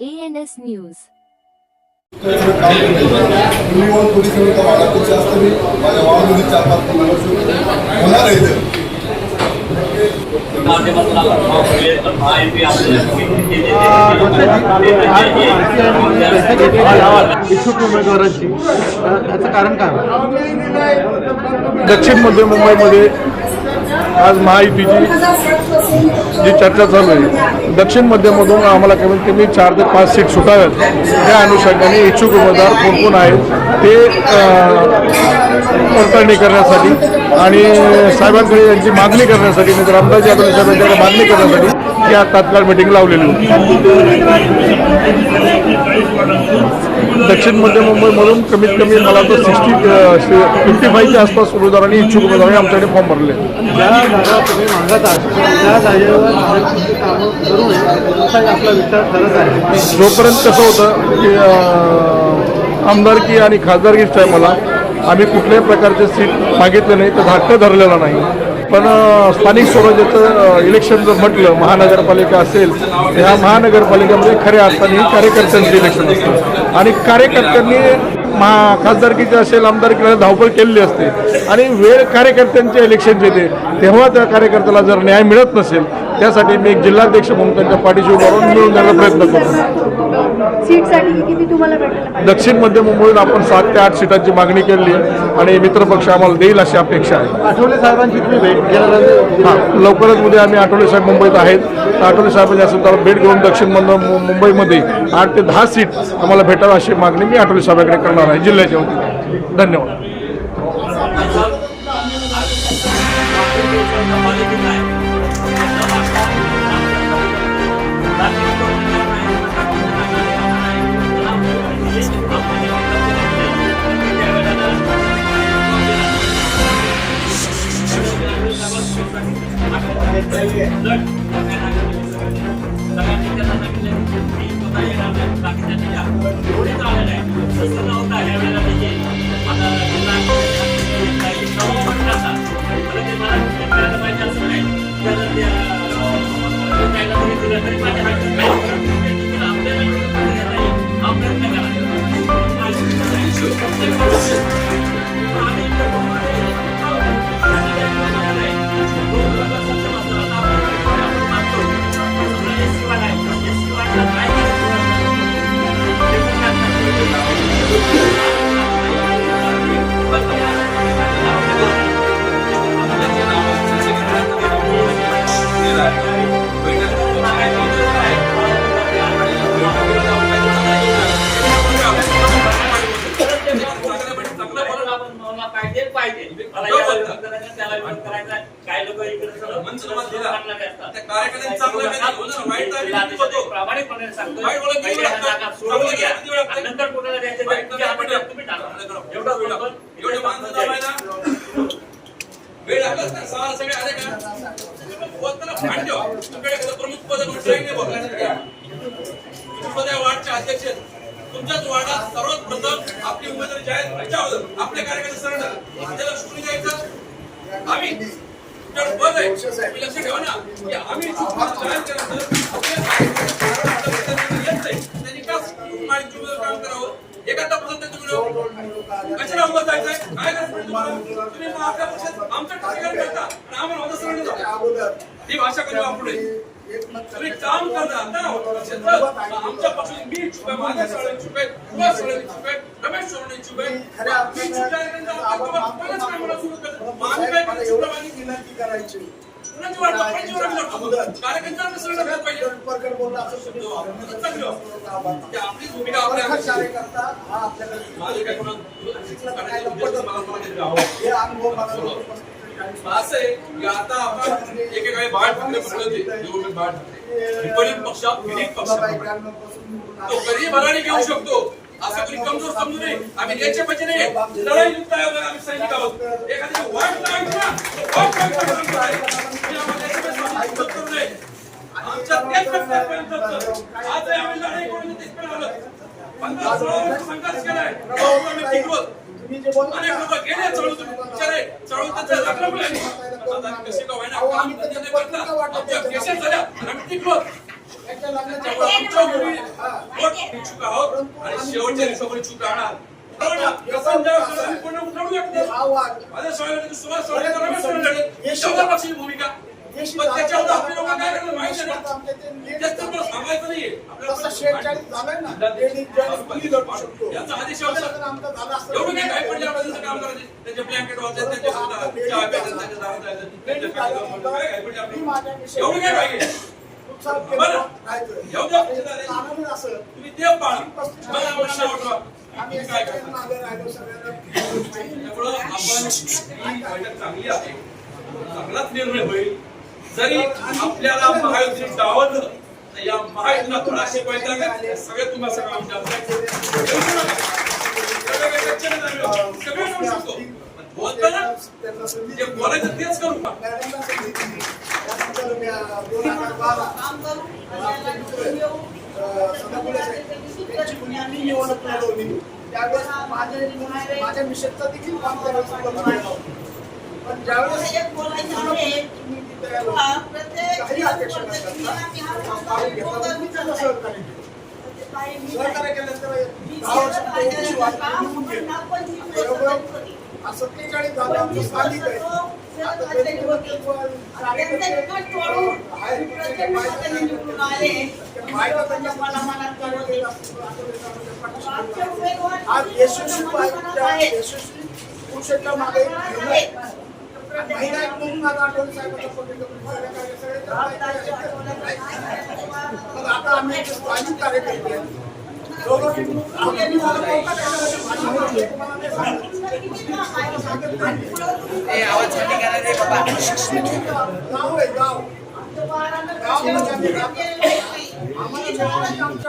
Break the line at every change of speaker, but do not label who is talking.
ANS news.
इच्छुक उमेदवारांची याचं कारण काय?
दक्षिण मध्य मुंबईमध्ये आज महायुतीची जी चर्चा चालू आहे, दक्षिण मध्यमधून आम्हाला कमीत कमी 4 ते 5 सीट सुटाव्यात त्या अनुषंगाने इच्छुक उमेदवार कोण कोण आहेत ते पडताळणी करण्यासाठी आणि साहेबांकडे यांची मागणी करण्यासाठी, नंतर आमदारजी आठवले साहेबांच्याकडे मागणी करण्यासाठी या तात्काळ मिटिंग लावलेली होती. दक्षिण मध्य मुंबईमधून कमीत कमी मला तर 55च्या आसपास उमेदवारांनी इच्छुक उमेदवारांनी आमच्याकडे फॉर्म भरले.
ज्या जागा तुम्ही मागत आहात त्या जागेवर कामं करू नये असा आपला विचार ठरत आहे.
जोपर्यंत कसं होतं की आमदारकी आणि खासदारकीच्या टायमाला आम्ही कुठल्याही प्रकारचे सीट मागितलं नाही, तर धाकटं धरलेला नाही. पण स्थानिक स्वराज्याचं इलेक्शन जर म्हटलं, महानगरपालिका असेल, ह्या महानगरपालिकेमध्ये खऱ्या अर्थाने कार्यकर्त्यांचं इलेक्शन असतं आणि कार्यकर्त्यांनी खासदारकीचे असेल, आमदारकीला धावपळ केलेली असते आणि वेळ कार्यकर्त्यांच्या इलेक्शनचे येते, तेव्हा त्या कार्यकर्त्याला जर न्याय मिळत नसेल, त्यासाठी मी एक जिल्हाध्यक्ष म्हणून त्यांच्या पाठीशी उभा राहून मिळून द्यायला प्रयत्न करतो.
सीटसाठी किती तुम्हाला भेटलं?
दक्षिण मध्य मुंबईत आपण 7 ते 8 सीटांची मागणी केली आहे आणि मित्रपक्ष आम्हाला देईल अशी अपेक्षा आहे.
आठवले साहेबांची तुम्ही भेट घेणार?
हां, लवकरच उद्या आम्ही आठवले साहेब मुंबईत आहेत. आठवले साहेबांच्या संदर्भात भेट घेऊन दक्षिण मध्य मुंबईमध्ये 8 ते 10 सीट आम्हाला भेटावं अशी मागणी मी आठवले साहेबांकडे करणार आहे जिल्ह्याच्या वतीने. धन्यवाद.
अध्यक्ष तुमच्याच वार्डात सर्वात प्रथम आपली उमेदवारी जाहीर आपल्या कार्यकर्ते सरळ त्याला शुक्री द्यायचं. आम्ही तुमच्याकडे पद आहे, तुम्ही लक्ष ठेवा ना की आम्ही जाहीर त्यांनी का काम करावं. एखादा पसंत तुम्ही कशाला उभं जायचंय, काय करायचं तुम्ही आपल्या पक्षात आमच्या ठिकाणी करता आणि आम्हाला होता सरळ जाऊ ही भाषा कधी वापरू नये. तुम्ही काम करता आमच्या पक्षाने मी इच्छुक आहे, माझ्या सगळ्या इच्छुक आहे, तुला सगळ्या इच्छुक आहे, रमेश सोडणे इच्छुक आहे. मी इच्छुक आहे
विनंती करायची
आपली भूमिका
कार्यकर्ता हा आपल्याकडे
असं आहे की आता आपण एकेकाळी बाळ ठाकरे पकडले बाळ ठाकरे विपरीत पक्षात विलीन पक्ष तो कधी भरारी घेऊ शकतो असं कोणी कमजोर समजू नये. आम्ही याच्या पाहिजे नाही लढाई युक्त आहे, आम्ही सैनिक आहोत. एखाद्याची वाट लावायची ना करू नये. आमच्या तेच पर्यंत आज आम्ही लढाई करून तिथपर्यंत आलो. 15-16 वर्ष संघर्ष केलाय, आम्ही टिकलो. अनेक लोक गेले चळवळीतून बिचारे चळवळीत लागलं मुलांनी. आता कशी का होईना काम धंदे करता आमच्या केसेस झाल्या आम्ही टिकलो.
त्याच्या लग्नाच्या
आमच्या भूमी
हा.
वोट इच्छुक आहोत आणि शेवटच्या दिवसामध्ये चूक राहणार कारण व्यसन ज्या कोणी उठवू शकतो
हा वाद
माझ्या स्वागत सुभाष पक्षाची भूमिका पण त्याच्यावर आपले लोक काय करतात माहिती आहे ना जास्त मला सांगायचं नाहीये
तसं 46 झालंय ना लेडीज जेंट्स कुणी लढू शकतो
याचा आदेश आहे
त्याच्यात आमचा झाला असता
एवढं काय पडले आपल्याला काम करायचे त्यांचे ब्लँकेट वाचायचे त्यांच्या चहा प्यायचं त्यांच्या दारात जायचं त्यांच्या फॅक्टरीवर काय पडले आपल्याला एवढं काय पाहिजे एवढं
आनंद असं
तुम्ही देव पाळा मला आम्हाला वाटवा
आम्ही
तुम्ही काय
सगळ्यांना
करता
मागे राहिलो सगळ्यांना
त्यामुळं आपण ही बैठक चांगली आहे चांगलाच निर्णय होईल जरी आपल्याला महायुतीने डावललं तर या महायुतीला थोडाशे पैसा सगळे तुम्हाला सगळं आमच्या सगळे करू शकतो बोलताना
त्यांना संधी
जे बोलायचं तेच करू का
मॅडमला संधी दिली त्यानंतर 2012 आमचे मित्र सदाफुले साहेब त्यांची मुलांनी निवडणूक लढवली त्यावेळेस माझ्या मिशनचा देखील काम करायचं पण ज्यावेळेस तुम्ही तिथे आलो, काही अपेक्षा नसताना मी त्यांना सहकार्य केलं सहकार्य केल्यानंतर 10 वर्षांपूर्वी ओबीसी वाद निघून गेले. बरोबर 47 झालं आमचं स्थानिक आहे आता त्याच्याबद्दल कार्यकर्ते बाहेर कुठे बाहेर त्यांच्या मनात कार्य केलं असतं आज यशस्वी बाईकच्या यशस्वी पुरुषाच्या मागे महिला एक म्हणून मला आठवण साहेबांचा मग आता आम्ही एक स्थानिक कार्यकर्ते आहेत. दोघं मिळून आम्ही मला कोणता कार्यक्रम तुम्हाला नाही सांगत नाही. गाव आहे गाव गाव म्हणजे आम्ही राहतो. आम्हाला आमच्या